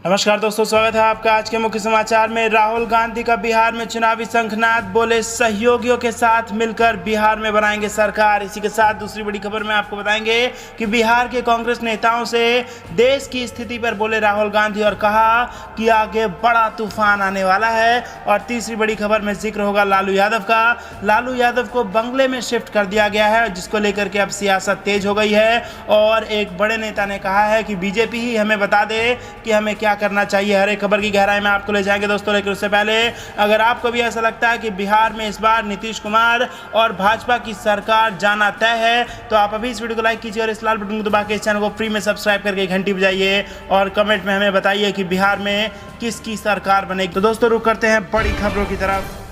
नमस्कार दोस्तों, स्वागत है आपका आज के मुख्य समाचार में। राहुल गांधी का बिहार में चुनावी शंखनाद, बोले सहयोगियों के साथ मिलकर बिहार में बनाएंगे सरकार। इसी के साथ दूसरी बड़ी खबर में आपको बताएंगे कि बिहार के कांग्रेस नेताओं से देश की स्थिति पर बोले राहुल गांधी और कहा कि आगे बड़ा तूफान आने वाला है। और तीसरी बड़ी खबर में जिक्र होगा लालू यादव का। लालू यादव को बंगले में शिफ्ट कर दिया गया है, जिसको लेकर के अब सियासत तेज हो गई है। और एक बड़े नेता ने कहा है कि बीजेपी ही हमें बता दे कि हमें क्या करना चाहिए। हर एक खबर की गहराई में आपको ले जाएंगे दोस्तों, लेकिन उससे पहले अगर आपको भी ऐसा लगता है कि बिहार में इस बार नीतीश कुमार और भाजपा की सरकार जाना तय है, तो आप अभी इस वीडियो को लाइक कीजिए और इस लाल बटन को दबा के इस चैनल को फ्री में सब्सक्राइब करके घंटी बजाइए और कमेंट में हमें बताइए कि बिहार में किसकी सरकार बनेगी। तो दोस्तों रुक करते हैं बड़ी खबरों की तरफ।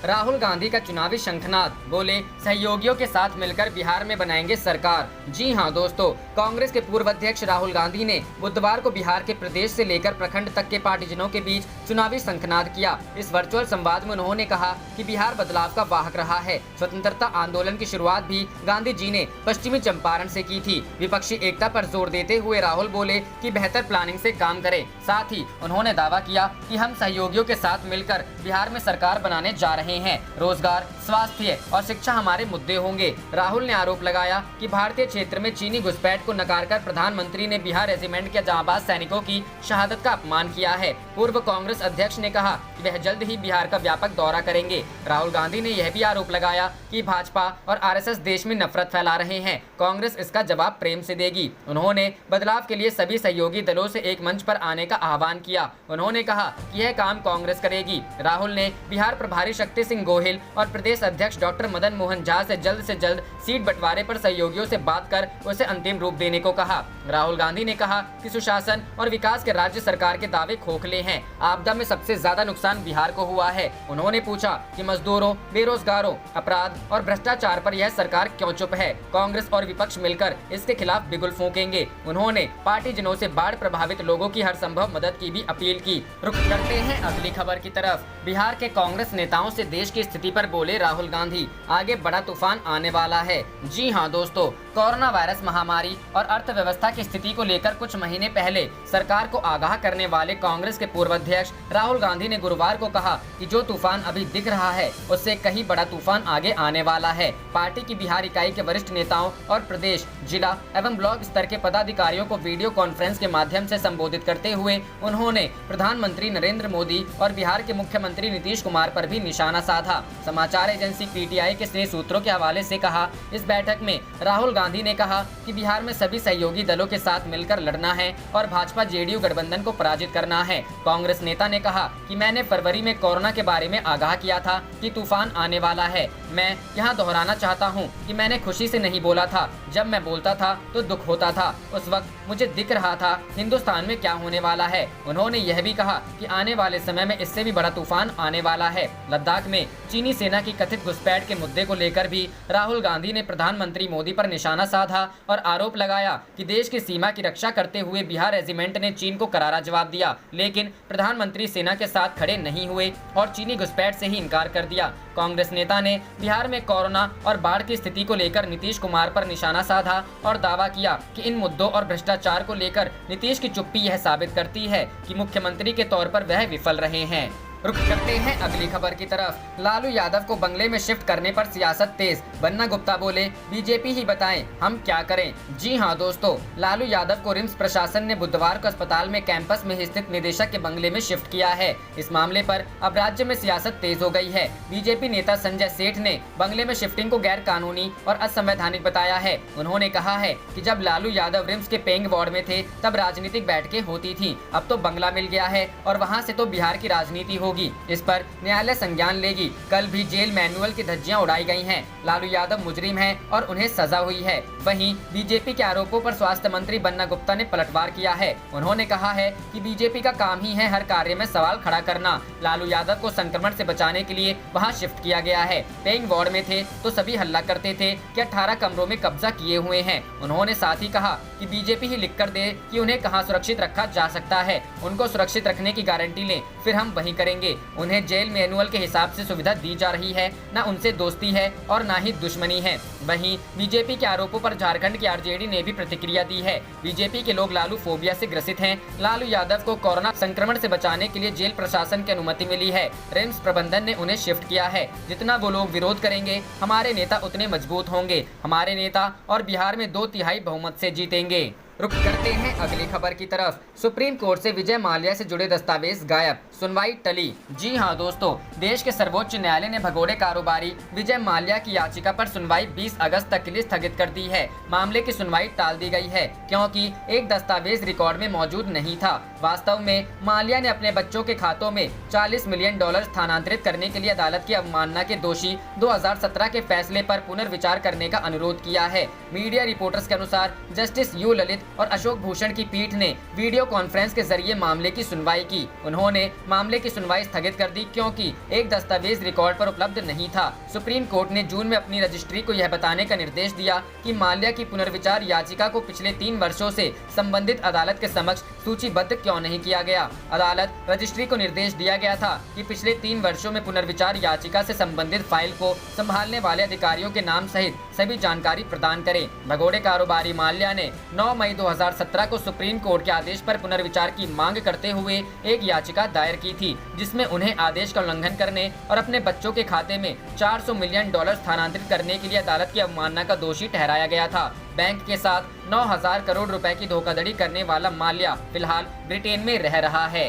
राहुल गांधी का चुनावी शंखनाद, बोले सहयोगियों के साथ मिलकर बिहार में बनाएंगे सरकार। जी हां दोस्तों, कांग्रेस के पूर्व अध्यक्ष राहुल गांधी ने बुधवार को बिहार के प्रदेश से लेकर प्रखंड तक के पार्टीजनों के बीच चुनावी शंखनाद किया। इस वर्चुअल संवाद में उन्होंने कहा कि बिहार बदलाव का वाहक रहा है। स्वतंत्रता आंदोलन की शुरुआत भी गांधी जी ने पश्चिमी चंपारण से की थी। विपक्षी एकता पर जोर देते हुए राहुल बोले कि बेहतर प्लानिंग से काम करें। साथ ही उन्होंने दावा किया कि हम सहयोगियों के साथ मिलकर बिहार में सरकार बनाने जा रहे हैं। रोजगार, स्वास्थ्य और शिक्षा हमारे मुद्दे होंगे। राहुल ने आरोप लगाया कि भारतीय क्षेत्र में चीनी घुसपैठ को नकारकर प्रधानमंत्री ने बिहार रेजिमेंट के जांबाज सैनिकों की शहादत का अपमान किया है। पूर्व कांग्रेस अध्यक्ष ने कहा कि वह जल्द ही बिहार का व्यापक दौरा करेंगे। राहुल गांधी ने यह भी आरोप लगाया कि भाजपा और आरएसएस देश में नफरत फैला रहे हैं। कांग्रेस इसका जवाब प्रेम से देगी। उन्होंने बदलाव के लिए सभी सहयोगी दलों से एक मंच पर आने का आह्वान किया। उन्होंने कहा कि यह काम कांग्रेस करेगी। राहुल ने बिहार प्रभारी शक्ति सिंह गोहिल और प्रदेश अध्यक्ष डॉक्टर मदन मोहन झा से जल्द सीट बंटवारे पर सहयोगियों से बात कर उसे अंतिम रूप देने को कहा। राहुल गांधी ने कहा कि सुशासन और विकास के राज्य सरकार के दावे खोखले हैं। आपदा में सबसे ज्यादा नुकसान बिहार को हुआ है। उन्होंने पूछा कि मजदूरों, बेरोजगारों, अपराध और भ्रष्टाचार पर यह सरकार क्यों चुप है। कांग्रेस और विपक्ष मिलकर इसके खिलाफ बिगुल फूंकेंगे। उन्होंने पार्टीजनों से बाढ़ प्रभावित लोगों की हर संभव मदद की भी अपील की। रुक करते हैं अगली खबर की तरफ। बिहार के कांग्रेस नेताओं से देश की स्थिति पर बोले राहुल गांधी, आगे बड़ा तूफान आने वाला है। जी हां दोस्तों, कोरोना वायरस महामारी और अर्थव्यवस्था की स्थिति को लेकर कुछ महीने पहले सरकार को आगाह करने वाले कांग्रेस के पूर्व अध्यक्ष राहुल गांधी ने गुरुवार को कहा कि जो तूफान अभी दिख रहा है उससे कहीं बड़ा तूफान आगे आने वाला है। पार्टी की बिहार इकाई के वरिष्ठ नेताओं और प्रदेश, जिला एवं ब्लॉक स्तर के पदाधिकारियों को वीडियो कॉन्फ्रेंस के माध्यम से संबोधित करते हुए उन्होंने प्रधानमंत्री नरेंद्र मोदी और बिहार के मुख्यमंत्री नीतीश कुमार पर भी निशाना साधा। समाचार एजेंसी पीटीआई के स्नेह सूत्रों के हवाले से कहा, इस बैठक में राहुल गांधी ने कहा कि बिहार में सभी सहयोगी दलों के साथ मिलकर लड़ना है और भाजपा जेडीयू गठबंधन को पराजित करना है। कांग्रेस नेता ने कहा कि मैंने फरवरी में कोरोना के बारे में आगाह किया था कि तूफान आने वाला है। मैं यहाँ दोहराना चाहता हूँ कि मैंने खुशी से नहीं बोला था। जब मैं बोलता था तो दुख होता था। उस वक्त मुझे दिख रहा था हिंदुस्तान में क्या होने वाला है। उन्होंने यह भी कहा कि आने वाले समय में इससे भी बड़ा तूफान आने वाला है। लद्दाख में चीनी सेना की कथित घुसपैठ के मुद्दे को लेकर भी राहुल गांधी ने प्रधानमंत्री मोदी पर निशाना साधा और आरोप लगाया कि देश की सीमा की रक्षा करते हुए बिहार रेजिमेंट ने चीन को करारा जवाब दिया, लेकिन प्रधानमंत्री सेना के साथ खड़े नहीं हुए और चीनी घुसपैठ से ही इनकार कर दिया। कांग्रेस नेता ने बिहार में कोरोना और बाढ़ की स्थिति को लेकर नीतीश कुमार पर निशाना साधा और दावा किया कि इन मुद्दों और भ्रष्टाचार को लेकर नीतीश की चुप्पी यह साबित करती है कि मुख्यमंत्री के तौर पर वह विफल रहे हैं। रुक करते हैं अगली खबर की तरफ। लालू यादव को बंगले में शिफ्ट करने पर सियासत तेज, बन्ना गुप्ता बोले बीजेपी ही बताएं हम क्या करें। जी हां दोस्तों, लालू यादव को रिम्स प्रशासन ने बुधवार को अस्पताल में कैंपस में स्थित निदेशक के बंगले में शिफ्ट किया है। इस मामले पर अब राज्य में सियासत तेज हो गई है। बीजेपी नेता संजय सेठ ने बंगले में शिफ्टिंग को गैर कानूनी और असंवैधानिक बताया है। उन्होंने कहा है कि जब लालू यादव रिम्स के पेइंग वार्ड में थे तब राजनीतिक बैठकें होती थी, अब तो बंगला मिल गया है और वहाँ से तो बिहार की राजनीति होगी। इस पर न्यायालय संज्ञान लेगी। कल भी जेल मैनुअल की धज्जियां उड़ाई गई हैं। लालू यादव मुजरिम हैं और उन्हें सजा हुई है। वहीं बीजेपी के आरोपों पर स्वास्थ्य मंत्री बन्ना गुप्ता ने पलटवार किया है। उन्होंने कहा है कि बीजेपी का काम ही है हर कार्य में सवाल खड़ा करना। लालू यादव को संक्रमण से बचाने के लिए वहां शिफ्ट किया गया है। पेइंग वार्ड में थे तो सभी हल्ला करते थे कि 18 कमरों में कब्जा किए हुए हैं। उन्होंने साथ ही कहा कि बीजेपी ही लिख कर दे कि उन्हें कहाँ सुरक्षित रखा जा सकता है। उनको सुरक्षित रखने की गारंटी लें, फिर हम वही करेंगे। करेंगे। उन्हें जेल मैनुअल के हिसाब से सुविधा दी जा रही है, न उनसे दोस्ती है और न ही दुश्मनी है। वहीं बीजेपी के आरोपों पर झारखंड की आरजेडी ने भी प्रतिक्रिया दी है। बीजेपी के लोग लालू फोबिया से ग्रसित हैं। लालू यादव को कोरोना संक्रमण से बचाने के लिए जेल प्रशासन की अनुमति मिली है। रिम्स प्रबंधन ने उन्हें शिफ्ट किया है। जितना वो लोग विरोध करेंगे, हमारे नेता उतने मजबूत होंगे। हमारे नेता और बिहार में 2/3 बहुमत से जीतेंगे। रुक करते हैं अगली खबर की तरफ। सुप्रीम कोर्ट से विजय माल्या से जुड़े दस्तावेज गायब, सुनवाई टली। जी हां दोस्तों, देश के सर्वोच्च न्यायालय ने भगोड़े कारोबारी विजय माल्या की याचिका पर सुनवाई 20 अगस्त तक के लिए स्थगित कर दी है। मामले की सुनवाई टाल दी गई है क्योंकि एक दस्तावेज रिकॉर्ड में मौजूद नहीं था। वास्तव में माल्या ने अपने बच्चों के खातों में $40 मिलियन स्थानांतरित करने के लिए अदालत की अवमानना के दोषी 2017 के फैसले पर पुनर्विचार करने का अनुरोध किया है। मीडिया रिपोर्टर्स के अनुसार जस्टिस यू ललित और अशोक भूषण की पीठ ने वीडियो कॉन्फ्रेंस के जरिए मामले की सुनवाई की। उन्होंने मामले की सुनवाई स्थगित कर दी क्योंकि एक दस्तावेज रिकॉर्ड पर उपलब्ध नहीं था। सुप्रीम कोर्ट ने जून में अपनी रजिस्ट्री को यह बताने का निर्देश दिया कि माल्या की पुनर्विचार याचिका को पिछले 3 वर्षों से संबंधित अदालत के समक्ष सूचीबद्ध क्यों नहीं किया गया। अदालत रजिस्ट्री को निर्देश दिया गया था कि पिछले 3 वर्षों में पुनर्विचार याचिका से संबंधित फाइल को संभालने वाले अधिकारियों के नाम सहित सभी जानकारी प्रदान करें। भगोड़े कारोबारी माल्या ने 9 मई 2017 को सुप्रीम कोर्ट के आदेश पर पुनर्विचार की मांग करते हुए एक याचिका दायर की थी, जिसमें उन्हें आदेश का उल्लंघन करने और अपने बच्चों के खाते में $400 मिलियन स्थानांतरित करने के लिए अदालत की अवमानना का दोषी ठहराया गया था। बैंक के साथ 9,000 करोड़ रुपए की धोखाधड़ी करने वाला माल्या फिलहाल ब्रिटेन में रह रहा है।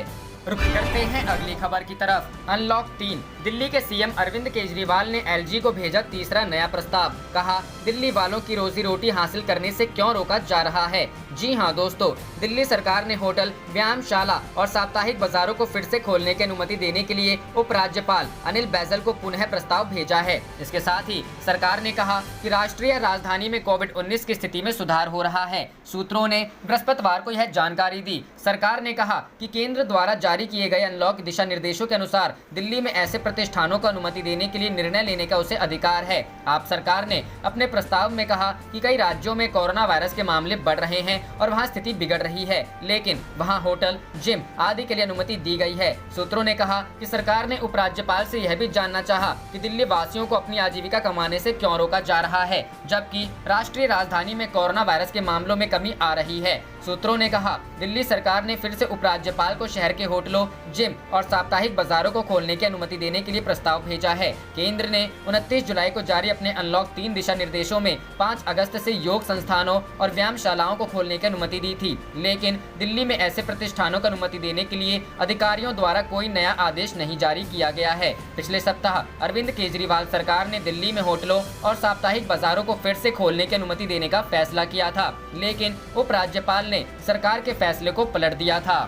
रुक करते हैं अगली खबर की तरफ। अनलॉक 3। दिल्ली के सीएम अरविंद केजरीवाल ने एलजी को भेजा तीसरा नया प्रस्ताव। कहा, दिल्ली वालों की रोजी रोटी हासिल करने से क्यों रोका जा रहा है। जी हां दोस्तों, दिल्ली सरकार ने होटल, व्यायामशाला और साप्ताहिक बाजारों को फिर से खोलने की अनुमति देने के लिए उपराज्यपाल अनिल बैजल को पुनः प्रस्ताव भेजा है। इसके साथ ही सरकार ने कहा कि राष्ट्रीय राजधानी में कोविड-19 की स्थिति में सुधार हो रहा है। सूत्रों ने बृहस्पतिवार को यह जानकारी दी। सरकार ने कहा कि केंद्र द्वारा जारी किए गए अनलॉक दिशा निर्देशों के अनुसार दिल्ली में ऐसे प्रतिष्ठानों को अनुमति देने के लिए निर्णय लेने का उसे अधिकार है। आप सरकार ने अपने प्रस्ताव में कहा कि कई राज्यों में कोरोना वायरस के मामले बढ़ रहे हैं और वहां स्थिति बिगड़ रही है, लेकिन वहां होटल, जिम आदि के लिए अनुमति दी गई है। सूत्रों ने कहा कि सरकार ने उपराज्यपाल से यह भी जानना चाहा कि दिल्ली वासियों को अपनी आजीविका कमाने से क्यों रोका जा रहा है, जबकि राष्ट्रीय राजधानी में कोरोना वायरस के मामलों में कमी आ रही है। सूत्रों ने कहा, दिल्ली सरकार ने फिर से उपराज्यपाल को शहर के होटलों, जिम और साप्ताहिक बाजारों को खोलने की अनुमति देने के लिए प्रस्ताव भेजा है। केंद्र ने 29 जुलाई को जारी अपने अनलॉक 3 दिशा निर्देशों में 5 अगस्त से योग संस्थानों और व्यायामशालाओं को खोलने की अनुमति दी थी, लेकिन दिल्ली में ऐसे प्रतिष्ठानों को अनुमति देने के लिए अधिकारियों द्वारा कोई नया आदेश नहीं जारी किया गया है। पिछले सप्ताह अरविंद केजरीवाल सरकार ने दिल्ली में होटलों और साप्ताहिक बाजारों को फिर से खोलने की अनुमति देने का फैसला किया था, लेकिन उपराज्यपाल ने सरकार के फैसले को पलट दिया था।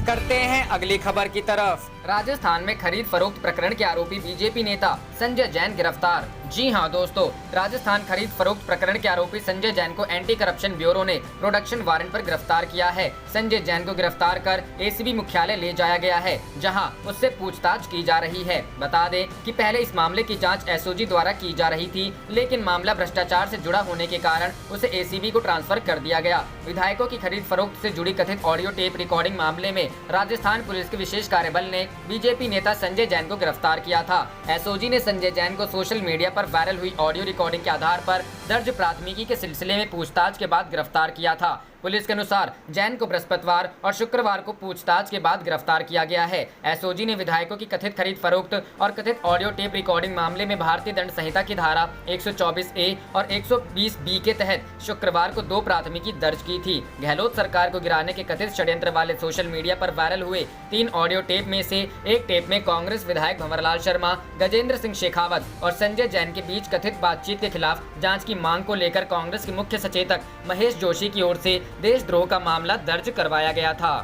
करते हैं अगली खबर की तरफ। राजस्थान में खरीद फरोख्त प्रकरण के आरोपी बीजेपी नेता संजय जैन गिरफ्तार। जी हां दोस्तों, राजस्थान खरीद फरोख्त प्रकरण के आरोपी संजय जैन को एंटी करप्शन ब्यूरो ने प्रोडक्शन वारंट पर गिरफ्तार किया है। संजय जैन को गिरफ्तार कर एसीबी मुख्यालय ले जाया गया है, जहां उससे पूछताछ की जा रही है। बता दें कि पहले इस मामले की जांच एसओजी द्वारा की जा रही थी, लेकिन मामला भ्रष्टाचार से जुड़ा होने के कारण उसे एसीबी को ट्रांसफर कर दिया गया। विधायकों की खरीद फरोख्त से जुड़ी कथित ऑडियो टेप रिकॉर्डिंग मामले में राजस्थान पुलिस के विशेष कार्यबल ने बीजेपी नेता संजय जैन को गिरफ्तार किया था। एसओजी ने संजय जैन को सोशल मीडिया पर वायरल हुई ऑडियो रिकॉर्डिंग के आधार पर दर्ज प्राथमिकी के सिलसिले में पूछताछ के बाद गिरफ्तार किया था। पुलिस के अनुसार जैन को बृहस्पतिवार और शुक्रवार को पूछताछ के बाद गिरफ्तार किया गया है। एसओजी ने विधायकों की कथित खरीद फरोख्त और कथित ऑडियो टेप रिकॉर्डिंग मामले में भारतीय दंड संहिता की धारा 124A और 120B के तहत शुक्रवार को 2 प्राथमिकी दर्ज की थी। गहलोत सरकार को गिराने के कथित षड्यंत्र वाले सोशल मीडिया पर वायरल हुए 3 ऑडियो टेप में से एक टेप में कांग्रेस विधायक भंवरलाल शर्मा, गजेंद्र सिंह शेखावत और संजय जैन के बीच कथित बातचीत के खिलाफ जांच की मांग को लेकर कांग्रेस के मुख्य सचेतक महेश जोशी की ओर से देशद्रोह का मामला दर्ज करवाया गया था।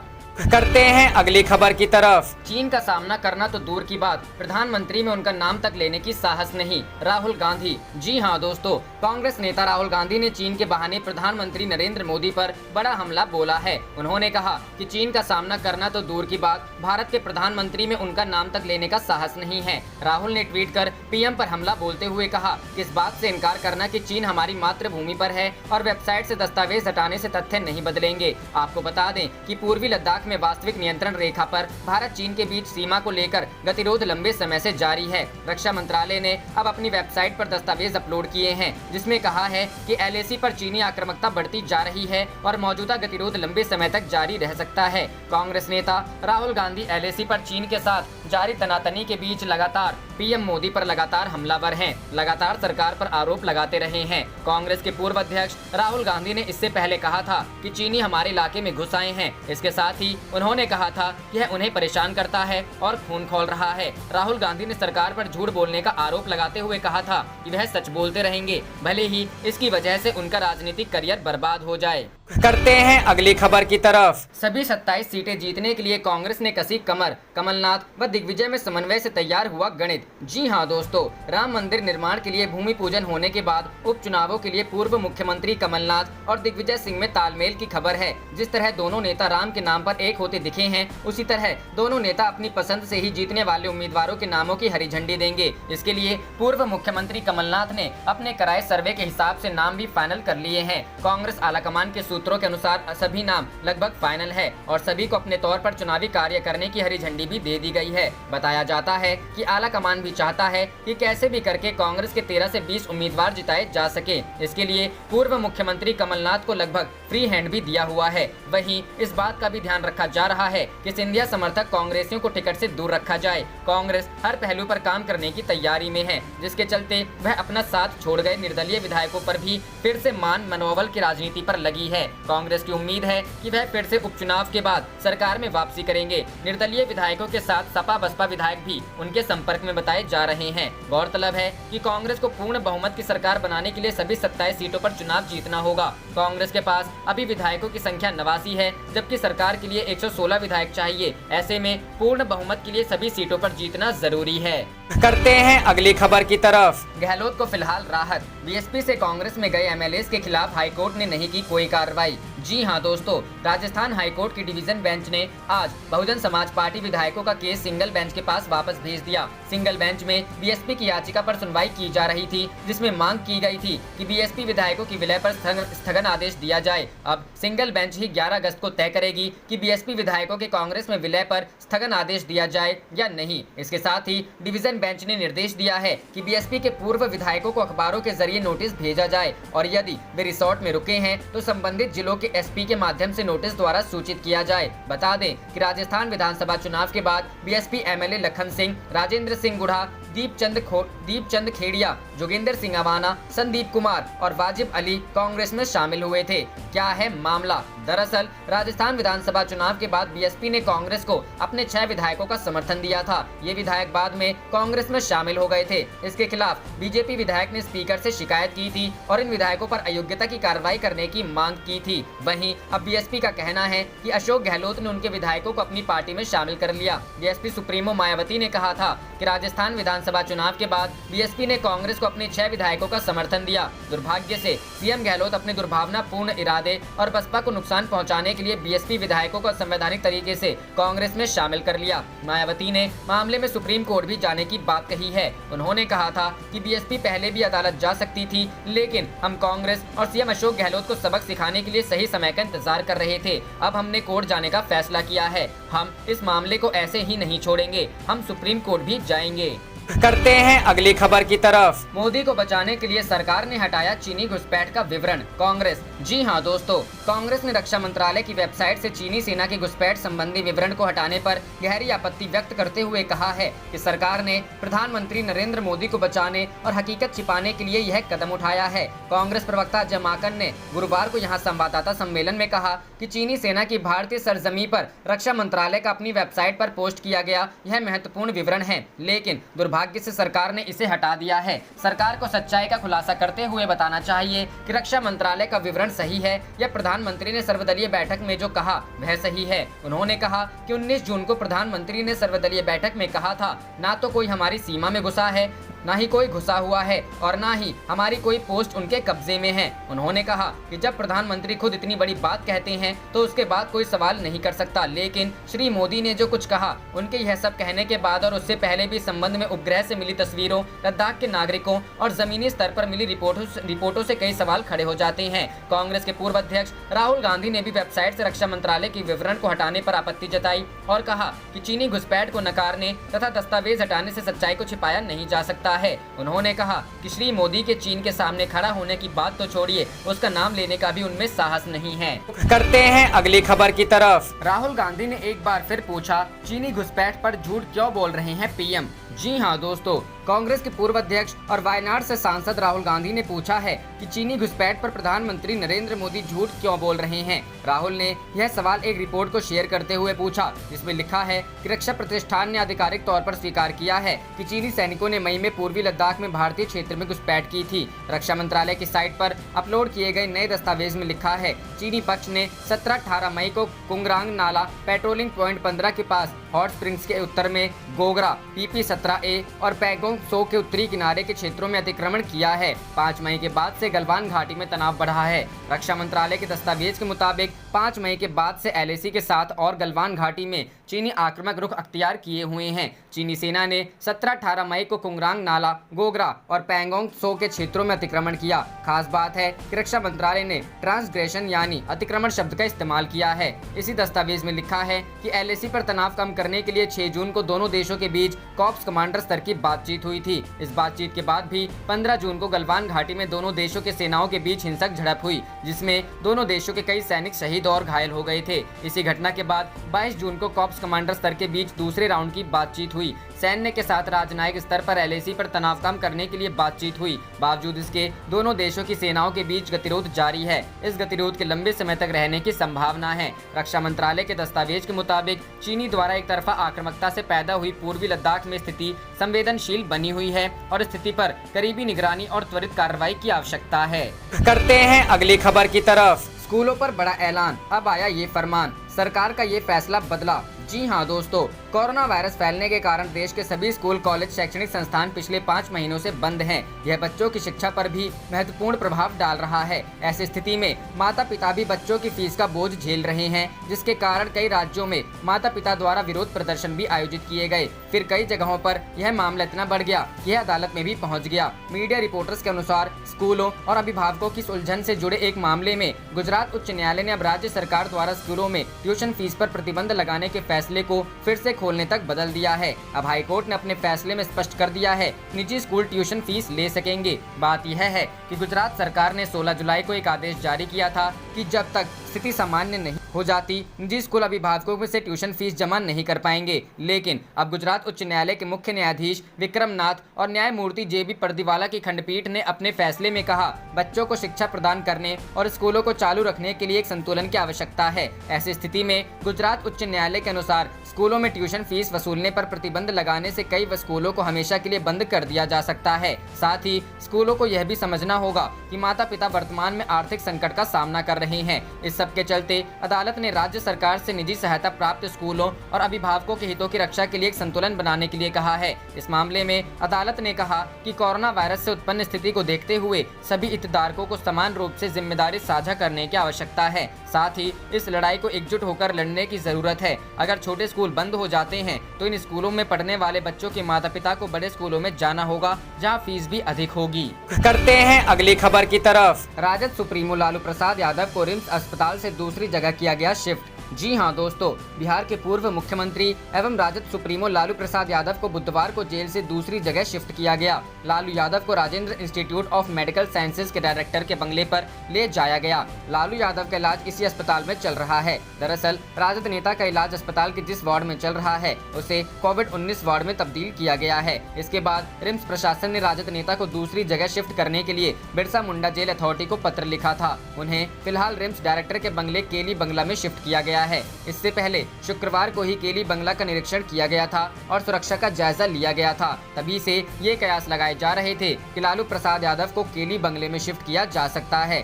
करते हैं अगली खबर की तरफ। चीन का सामना करना तो दूर की बात, प्रधानमंत्री में उनका नाम तक लेने की साहस नहीं, राहुल गांधी। जी हां दोस्तों, कांग्रेस नेता राहुल गांधी ने चीन के बहाने प्रधानमंत्री नरेंद्र मोदी पर बड़ा हमला बोला है। उन्होंने कहा कि चीन का सामना करना तो दूर की बात, भारत के प्रधानमंत्री में उनका नाम तक लेने का साहस नहीं है। राहुल ने ट्वीट कर पीएम पर हमला बोलते हुए कहा, इस बात से इनकार करना कि चीन हमारी मातृभूमि पर है और वेबसाइट से दस्तावेज हटाने से तथ्य नहीं बदलेंगे। आपको बता दें कि पूर्वी लद्दाख लद्दाख में वास्तविक नियंत्रण रेखा पर भारत चीन के बीच सीमा को लेकर गतिरोध लंबे समय से जारी है। रक्षा मंत्रालय ने अब अपनी वेबसाइट पर दस्तावेज अपलोड किए हैं, जिसमें कहा है कि LAC पर चीनी आक्रामकता बढ़ती जा रही है और मौजूदा गतिरोध लंबे समय तक जारी रह सकता है। कांग्रेस नेता राहुल गांधी LAC पर चीन के साथ जारी तनातनी के बीच लगातार PM मोदी पर लगातार हमलावर हैं, लगातार सरकार पर आरोप लगाते रहे हैं। कांग्रेस के पूर्व अध्यक्ष राहुल गांधी ने इससे पहले कहा था कि चीनी हमारे इलाके में घुस आए हैं। इसके साथ ही उन्होंने कहा था कि यह उन्हें परेशान करता है और खून खौल रहा है। राहुल गांधी ने सरकार पर झूठ बोलने का आरोप लगाते हुए कहा था कि वह सच बोलते रहेंगे, भले ही इसकी वजह से उनका राजनीतिक करियर बर्बाद हो जाए। करते हैं अगली खबर की तरफ। सभी 27 सीटें जीतने के लिए कांग्रेस ने कसी कमर। कमलनाथ व दिग्विजय में समन्वय से तैयार हुआ गणित। जी हां दोस्तों, राम मंदिर निर्माण के लिए भूमि पूजन होने के बाद उपचुनावों के लिए पूर्व मुख्यमंत्री कमलनाथ और दिग्विजय सिंह में तालमेल की खबर है। जिस तरह दोनों नेता राम के नाम पर एक होते दिखे हैं, उसी तरह दोनों नेता अपनी पसंद से ही जीतने वाले उम्मीदवारों के नामों की हरी झंडी देंगे। इसके लिए पूर्व मुख्यमंत्री कमलनाथ ने अपने कराए सर्वे के हिसाब से नाम भी फाइनल कर लिए हैं। कांग्रेस आलाकमान के सूत्रों के अनुसार सभी नाम लगभग फाइनल है और सभी को अपने तौर पर चुनावी कार्य करने की हरी झंडी भी दे दी गई है। बताया जाता है कि आलाकमान भी चाहता है कि कैसे भी करके कांग्रेस के 13 से 20 उम्मीदवार जिताए जा सके। इसके लिए पूर्व मुख्यमंत्री कमलनाथ को लगभग फ्री हैंड भी दिया हुआ है। वहीं इस बात का भी ध्यान रखा जा रहा है कि सिंधिया समर्थक कांग्रेसियों को टिकट से दूर रखा जाए। कांग्रेस हर पहलू पर काम करने की तैयारी में है, जिसके चलते वह अपना साथ छोड़ गए निर्दलीय विधायकों पर भी फिर से मान मनोबल की राजनीति पर लगी है। कांग्रेस की उम्मीद है कि वह फिर से उपचुनाव के बाद सरकार में वापसी करेंगे। निर्दलीय विधायकों के साथ सपा बसपा विधायक भी उनके संपर्क में बताए जा रहे हैं। गौरतलब है कि कांग्रेस को पूर्ण बहुमत की सरकार बनाने के लिए सभी 27 सीटों पर चुनाव जीतना होगा। कांग्रेस के पास अभी विधायकों की संख्या 89 है, जबकि सरकार के लिए 116 विधायक चाहिए। ऐसे में पूर्ण बहुमत के लिए सभी सीटों पर जीतना जरूरी है। करते हैं अगली खबर की तरफ। गहलोत को फिलहाल राहत। बीएसपी से कांग्रेस में गए MLAs के खिलाफ हाईकोर्ट ने नहीं की कोई कार्रवाई। जी हां दोस्तों, राजस्थान हाईकोर्ट की डिवीजन बेंच ने आज बहुजन समाज पार्टी विधायकों का केस सिंगल बेंच के पास वापस भेज दिया। सिंगल बेंच में बीएसपी की याचिका पर सुनवाई की जा रही थी, जिसमें मांग की गई थी कि बीएसपी विधायकों की विलय पर स्थगन आदेश दिया जाए। अब सिंगल बेंच ही 11 अगस्त को तय करेगी कि बीएसपी विधायकों के कांग्रेस में विलय पर स्थगन आदेश दिया जाए या नहीं। इसके साथ ही डिवीजन बेंच ने निर्देश दिया है कि बीएसपी के पूर्व विधायकों को अखबारों के जरिए नोटिस भेजा जाए और यदि वे रिसोर्ट में रुके हैं तो संबंधित जिलों के SP के माध्यम से नोटिस द्वारा सूचित किया जाए। बता दें कि राजस्थान विधानसभा चुनाव के बाद बीएसपी MLA लखन सिंह, राजेंद्र सिंह गुढ़ा, दीपचंद खेड़िया, जोगिंदर सिंह अवाना, संदीप कुमार और वाजिब अली कांग्रेस में शामिल हुए थे। क्या है मामला? दरअसल राजस्थान विधानसभा चुनाव के बाद बीएसपी ने कांग्रेस को अपने 6 विधायकों का समर्थन दिया था। ये विधायक बाद में कांग्रेस में शामिल हो गए थे। इसके खिलाफ बीजेपी विधायक ने स्पीकर से शिकायत की थी और इन विधायकों पर अयोग्यता की कार्रवाई करने की मांग की थी। वहीं अब बीएसपी का कहना है कि अशोक गहलोत ने उनके विधायकों को अपनी पार्टी में शामिल कर लिया। बीएसपी सुप्रीमो मायावती ने कहा था कि राजस्थान विधानसभा चुनाव के बाद बीएसपी ने कांग्रेस को अपने 6 विधायकों का समर्थन दिया। दुर्भाग्य से सीएम गहलोत अपने दुर्भावनापूर्ण इरादे और बसपा को नुकसान पहुंचाने के लिए बीएसपी विधायकों को संवैधानिक तरीके से कांग्रेस में शामिल कर लिया। मायावती ने मामले में सुप्रीम कोर्ट भी जाने की बात कही है। उन्होंने कहा था कि बीएसपी पहले भी अदालत जा सकती थी, लेकिन हम कांग्रेस और सीएम अशोक गहलोत को सबक सिखाने के लिए सही समय का इंतजार कर रहे थे। अब हमने कोर्ट जाने का फैसला किया है। हम इस मामले को ऐसे ही नहीं छोड़ेंगे, हम सुप्रीम कोर्ट भी जाएंगे। करते हैं अगली खबर की तरफ। मोदी को बचाने के लिए सरकार ने हटाया चीनी घुसपैठ का विवरण। कांग्रेस। जी हां दोस्तों, कांग्रेस ने रक्षा मंत्रालय की वेबसाइट से चीनी सेना की घुसपैठ संबंधी विवरण को हटाने पर गहरी आपत्ति व्यक्त करते हुए कहा है कि सरकार ने प्रधानमंत्री नरेंद्र मोदी को बचाने और हकीकत छिपाने के लिए यह कदम उठाया है। कांग्रेस प्रवक्ता अजय माकन ने गुरुवार को यहां संवाददाता सम्मेलन में कहा कि चीनी सेना की भारतीय सरजमी पर रक्षा मंत्रालय का अपनी वेबसाइट पर पोस्ट किया गया यह महत्वपूर्ण विवरण है, लेकिन दुर्भाग्य से सरकार ने इसे हटा दिया है। सरकार को सच्चाई का खुलासा करते हुए बताना चाहिए कि रक्षा मंत्रालय का विवरण सही है या प्रधानमंत्री ने सर्वदलीय बैठक में जो कहा वह सही है। उन्होंने कहा कि 19 जून को प्रधानमंत्री ने सर्वदलीय बैठक में कहा था, ना तो कोई हमारी सीमा में घुसा है न ही कोई घुसा हुआ है और न ही हमारी कोई पोस्ट उनके कब्जे में है। उन्होंने कहा कि जब प्रधानमंत्री खुद इतनी बड़ी बात कहते हैं तो उसके बाद कोई सवाल नहीं कर सकता, लेकिन श्री मोदी ने जो कुछ कहा उनके यह सब कहने के बाद और उससे पहले भी संबंध में उपग्रह से मिली तस्वीरों, लद्दाख के नागरिकों और जमीनी स्तर पर मिली रिपोर्टों से कई सवाल खड़े हो जाते हैं। कांग्रेस के पूर्व अध्यक्ष राहुल गांधी ने भी वेबसाइट से रक्षा मंत्रालय के विवरण को हटाने पर आपत्ति जताई और कहा कि चीनी घुसपैठ को नकारने तथा दस्तावेज हटाने से सच्चाई को छिपाया नहीं जा सकता है। उन्होंने कहा कि श्री मोदी के चीन के सामने खड़ा होने की बात तो छोड़िए, उसका नाम लेने का भी उनमें साहस नहीं है। करते हैं अगली खबर की तरफ। राहुल गांधी ने एक बार फिर पूछा, चीनी घुसपैठ पर झूठ क्यों बोल रहे हैं पीएम? जी हां दोस्तों, कांग्रेस के पूर्व अध्यक्ष और वायनाड से सांसद राहुल गांधी ने पूछा है कि चीनी घुसपैठ पर प्रधानमंत्री नरेंद्र मोदी झूठ क्यों बोल रहे हैं। राहुल ने यह सवाल एक रिपोर्ट को शेयर करते हुए पूछा, जिसमें लिखा है कि रक्षा प्रतिष्ठान ने आधिकारिक तौर पर स्वीकार किया है कि चीनी सैनिकों ने मई में पूर्वी लद्दाख में भारतीय क्षेत्र में घुसपैठ की थी। रक्षा मंत्रालय की साइट पर अपलोड किए गए नए दस्तावेज में लिखा है, चीनी पक्ष ने 17-18 मई को कुंगरांग नाला पेट्रोलिंग पॉइंट 15 के पास हॉट स्प्रिंग्स के उत्तर में गोगरा PP-17A और पैगोंग त्सो के उत्तरी किनारे के क्षेत्रों में अतिक्रमण किया है। 5 मई के बाद से गलवान घाटी में तनाव बढ़ा है। रक्षा मंत्रालय के दस्तावेज के मुताबिक 5 मई के बाद से LAC के साथ और गलवान घाटी में चीनी आक्रामक रुख अख्तियार किए हुए हैं। चीनी सेना ने 17-18 मई को कुंगरांग नाला, गोगरा और पैगोंग त्सो के क्षेत्रों में अतिक्रमण किया। खास बात है कि रक्षा मंत्रालय ने ट्रांसग्रेशन यानी अतिक्रमण शब्द का इस्तेमाल किया है। इसी दस्तावेज में लिखा है कि LAC पर तनाव कम करने के लिए 6 जून को दोनों देशों के बीच कॉर्प्स कमांडर स्तर की बातचीत हुई थी। इस बातचीत के बाद भी 15 जून को गलवान घाटी में दोनों देशों के सेनाओं के बीच हिंसक झड़प हुई, जिसमें दोनों देशों के कई सैनिक शहीद और घायल हो गए थे। इसी घटना के बाद 22 जून को कॉर्प्स कमांडर स्तर के बीच दूसरे राउंड की बातचीत हुई। सैन्य के साथ राजनयिक स्तर पर LAC पर तनाव कम करने के लिए बातचीत हुई। बावजूद इसके दोनों देशों की सेनाओं के बीच गतिरोध जारी है। इस गतिरोध के लंबे समय तक रहने की संभावना है। रक्षा मंत्रालय के दस्तावेज के मुताबिक चीनी द्वारा एक तरफा आक्रामकता से पैदा हुई पूर्वी लद्दाख में स्थिति संवेदनशील बनी हुई है और स्थिति पर करीबी निगरानी और त्वरित कार्रवाई की आवश्यकता है। करते हैं अगली खबर की तरफ। स्कूलों पर बड़ा ऐलान, अब आया ये फरमान, सरकार का ये फैसला बदला। जी हां दोस्तों, कोरोना वायरस फैलने के कारण देश के सभी स्कूल, कॉलेज, शैक्षणिक संस्थान पिछले 5 महीनों से बंद हैं। यह बच्चों की शिक्षा पर भी महत्वपूर्ण प्रभाव डाल रहा है। ऐसी स्थिति में माता पिता भी बच्चों की फीस का बोझ झेल रहे हैं, जिसके कारण कई राज्यों में माता पिता द्वारा विरोध प्रदर्शन भी आयोजित किए गए। फिर कई जगहों पर यह मामला इतना बढ़ गया कि यह अदालत में भी पहुँच गया। मीडिया रिपोर्टर्स के अनुसार स्कूलों और अभिभावकों की उलझन से जुड़े एक मामले में गुजरात उच्च न्यायालय ने अब राज्य सरकार द्वारा स्कूलों में ट्यूशन फीस पर प्रतिबंध लगाने के फैसले को फिर से खोलने तक बदल दिया है। अब हाईकोर्ट ने अपने फैसले में स्पष्ट कर दिया है, निजी स्कूल ट्यूशन फीस ले सकेंगे। बात यह है कि गुजरात सरकार ने 16 जुलाई को एक आदेश जारी किया था कि जब तक स्थिति सामान्य नहीं हो जाती, निजी स्कूल अभिभावकों से ट्यूशन फीस जमा नहीं कर पाएंगे। लेकिन अब गुजरात उच्च न्यायालय के मुख्य न्यायाधीश विक्रम नाथ और न्यायमूर्ति JB पर्दीवाला की खंडपीठ ने अपने फैसले में कहा, बच्चों को शिक्षा प्रदान करने और स्कूलों को चालू रखने के लिए एक संतुलन की आवश्यकता है। ऐसी स्थिति में गुजरात उच्च न्यायालय के अनुसार स्कूलों में ट्यूशन फीस वसूलने पर प्रतिबंध लगाने से कई स्कूलों को हमेशा के लिए बंद कर दिया जा सकता है। साथ ही स्कूलों को यह भी समझना होगा कि माता पिता वर्तमान में आर्थिक संकट का सामना कर रहे हैं। इस सब के चलते अदालत ने राज्य सरकार से निजी सहायता प्राप्त स्कूलों और अभिभावकों के हितों की रक्षा के लिए एक संतुलन बनाने के लिए कहा है। इस मामले में अदालत ने कहा कि कोरोना वायरस से उत्पन्न स्थिति को देखते हुए सभी हितधारकों को समान रूप से जिम्मेदारी साझा करने की आवश्यकता है। साथ ही इस लड़ाई को एकजुट होकर लड़ने की जरूरत है। अगर छोटे स्कूल बंद हो जाते हैं तो इन स्कूलों में पढ़ने वाले बच्चों के माता पिता को बड़े स्कूलों में जाना होगा, जहां फीस भी अधिक होगी। करते हैं अगली खबर की तरफ। राजद सुप्रीमो लालू प्रसाद यादव को रिम्स अस्पताल से दूसरी जगह किया गया शिफ्ट। जी हां दोस्तों, बिहार के पूर्व मुख्यमंत्री एवं राजद सुप्रीमो लालू प्रसाद यादव को बुधवार को जेल से दूसरी जगह शिफ्ट किया गया। लालू यादव को Rajendra institute of medical sciences के डायरेक्टर के बंगले पर ले जाया गया। लालू यादव का इलाज इसी अस्पताल में चल रहा है। दरअसल राजद नेता का इलाज अस्पताल के जिस वार्ड में चल रहा है उसे कोविड-19 वार्ड में तब्दील किया गया है। इसके बाद रिम्स प्रशासन ने राजद नेता को दूसरी जगह शिफ्ट करने के लिए बिरसा मुंडा जेल अथॉरिटी को पत्र लिखा था। उन्हें फिलहाल रिम्स डायरेक्टर के बंगले केली बंगला में शिफ्ट किया गया है। इससे पहले शुक्रवार को ही केली बंगला का निरीक्षण किया गया था और सुरक्षा का जायजा लिया गया था। तभी से ये कयास लगाए जा रहे थे कि लालू प्रसाद यादव को केली बंगले में शिफ्ट किया जा सकता है।